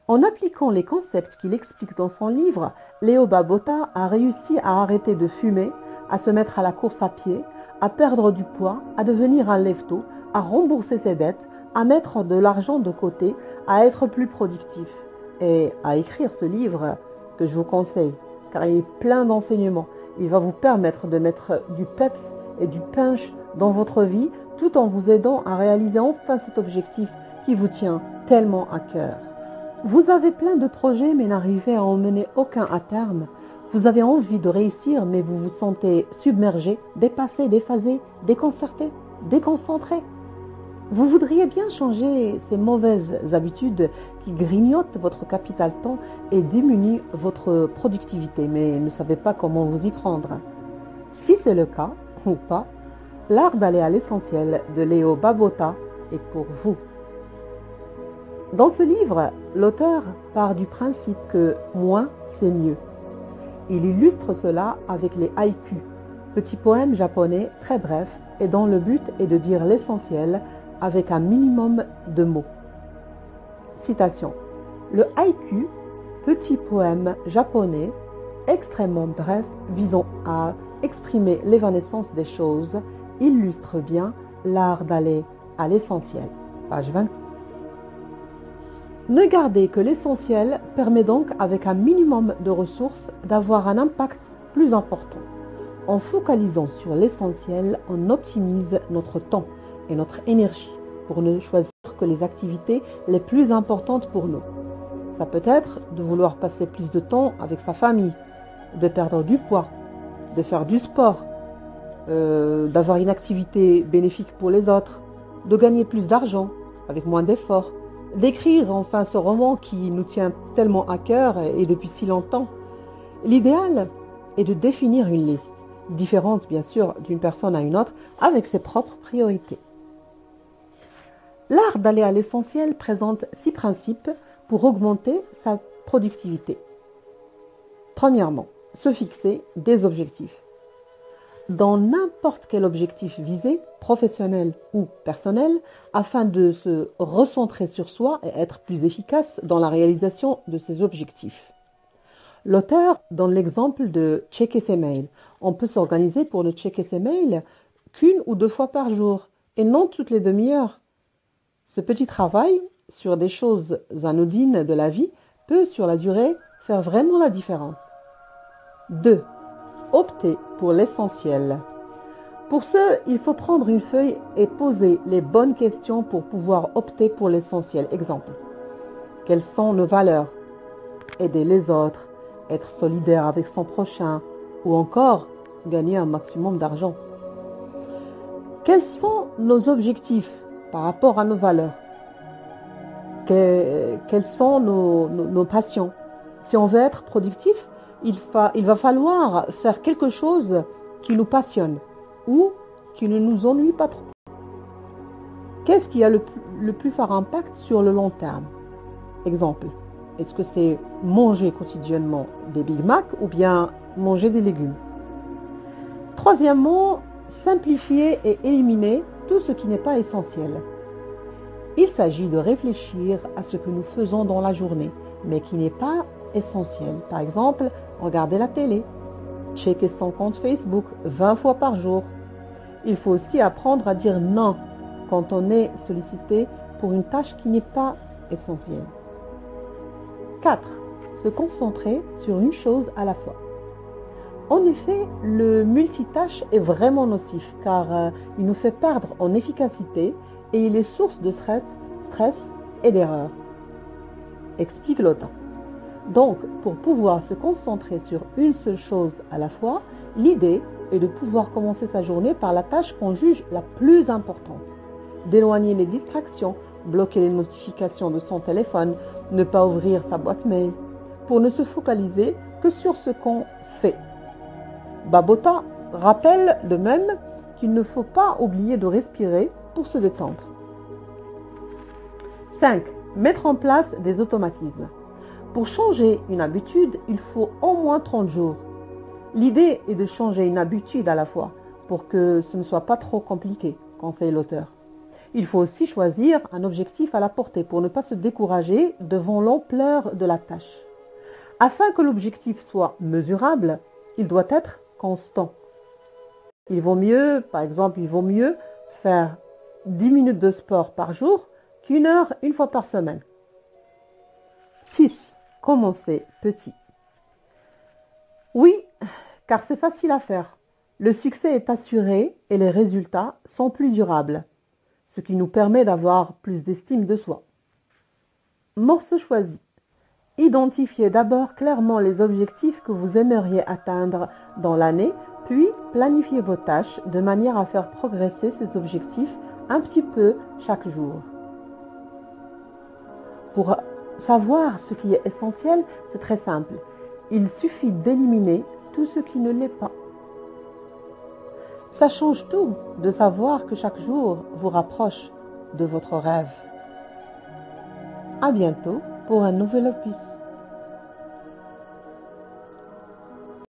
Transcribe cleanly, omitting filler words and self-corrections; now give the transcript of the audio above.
En appliquant les concepts qu'il explique dans son livre, Leo Babauta a réussi à arrêter de fumer, à se mettre à la course à pied, à perdre du poids, à devenir un lève-tôt, à rembourser ses dettes, à mettre de l'argent de côté, à être plus productif et à écrire ce livre que je vous conseille car il est plein d'enseignements. Il va vous permettre de mettre du peps et du punch dans votre vie tout en vous aidant à réaliser enfin cet objectif qui vous tient tellement à cœur. Vous avez plein de projets mais n'arrivez à en mener aucun à terme. Vous avez envie de réussir mais vous vous sentez submergé, dépassé, déphasé, déconcerté, déconcentré. Vous voudriez bien changer ces mauvaises habitudes qui grignotent votre capital temps et diminuent votre productivité, mais ne savez pas comment vous y prendre. Si c'est le cas, ou pas, l'art d'aller à l'essentiel de Leo Babauta est pour vous. Dans ce livre, l'auteur part du principe que moins, c'est mieux. Il illustre cela avec les haïkus, petits poèmes japonais très brefs et dont le but est de dire l'essentiel avec un minimum de mots. Citation. Le haïku, petit poème japonais extrêmement bref visant à exprimer l'évanescence des choses, illustre bien l'art d'aller à l'essentiel. Page 20. Ne garder que l'essentiel permet donc avec un minimum de ressources d'avoir un impact plus important. En focalisant sur l'essentiel, on optimise notre temps et notre énergie pour ne choisir que les activités les plus importantes pour nous. Ça peut être de vouloir passer plus de temps avec sa famille, de perdre du poids, de faire du sport, d'avoir une activité bénéfique pour les autres, de gagner plus d'argent avec moins d'efforts, d'écrire enfin ce roman qui nous tient tellement à cœur et depuis si longtemps. L'idéal est de définir une liste, différente bien sûr d'une personne à une autre, avec ses propres priorités. L'art d'aller à l'essentiel présente 6 principes pour augmenter sa productivité. Premièrement, se fixer des objectifs. Dans n'importe quel objectif visé, professionnel ou personnel, afin de se recentrer sur soi et être plus efficace dans la réalisation de ses objectifs. L'auteur donne l'exemple de checker ses mails. On peut s'organiser pour ne checker ses mails qu'une ou 2 fois par jour et non toutes les demi-heures. Ce petit travail sur des choses anodines de la vie peut, sur la durée, faire vraiment la différence. 2. Opter pour l'essentiel. Pour ce, il faut prendre une feuille et poser les bonnes questions pour pouvoir opter pour l'essentiel. Exemple. Quelles sont nos valeurs? Aider les autres, être solidaire avec son prochain ou encore gagner un maximum d'argent. Quels sont nos objectifs par rapport à nos valeurs? Quelles sont nos passions? Si on veut être productif, il va falloir faire quelque chose qui nous passionne ou qui ne nous ennuie pas trop. Qu'est-ce qui a le plus fort impact sur le long terme? Exemple, est-ce que c'est manger quotidiennement des Big Mac ou bien manger des légumes? Troisièmement, simplifier et éliminer tout ce qui n'est pas essentiel. Il s'agit de réfléchir à ce que nous faisons dans la journée, mais qui n'est pas essentiel. Par exemple, regarder la télé, checker son compte Facebook 20 fois par jour. Il faut aussi apprendre à dire non quand on est sollicité pour une tâche qui n'est pas essentielle. 4. Se concentrer sur une chose à la fois. En effet, le multitâche est vraiment nocif car il nous fait perdre en efficacité et il est source de stress et d'erreurs. Explique l'auteur. Donc, pour pouvoir se concentrer sur une seule chose à la fois, l'idée est de pouvoir commencer sa journée par la tâche qu'on juge la plus importante. D'éloigner les distractions, bloquer les notifications de son téléphone, ne pas ouvrir sa boîte mail, pour ne se focaliser que sur ce qu'on fait. Babauta rappelle de même qu'il ne faut pas oublier de respirer pour se détendre. 5. Mettre en place des automatismes. Pour changer une habitude, il faut au moins 30 jours. L'idée est de changer une habitude à la fois pour que ce ne soit pas trop compliqué, conseille l'auteur. Il faut aussi choisir un objectif à la portée pour ne pas se décourager devant l'ampleur de la tâche. Afin que l'objectif soit mesurable, il doit être constant. Il vaut mieux faire 10 minutes de sport par jour qu'1 heure une fois par semaine. 6. Commencer petit. Oui, car c'est facile à faire. Le succès est assuré et les résultats sont plus durables, ce qui nous permet d'avoir plus d'estime de soi. Morceau choisi. Identifiez d'abord clairement les objectifs que vous aimeriez atteindre dans l'année, puis planifiez vos tâches de manière à faire progresser ces objectifs un petit peu chaque jour. Pour savoir ce qui est essentiel, c'est très simple. Il suffit d'éliminer tout ce qui ne l'est pas. Ça change tout de savoir que chaque jour vous rapproche de votre rêve. À bientôt pour un nouvel opus.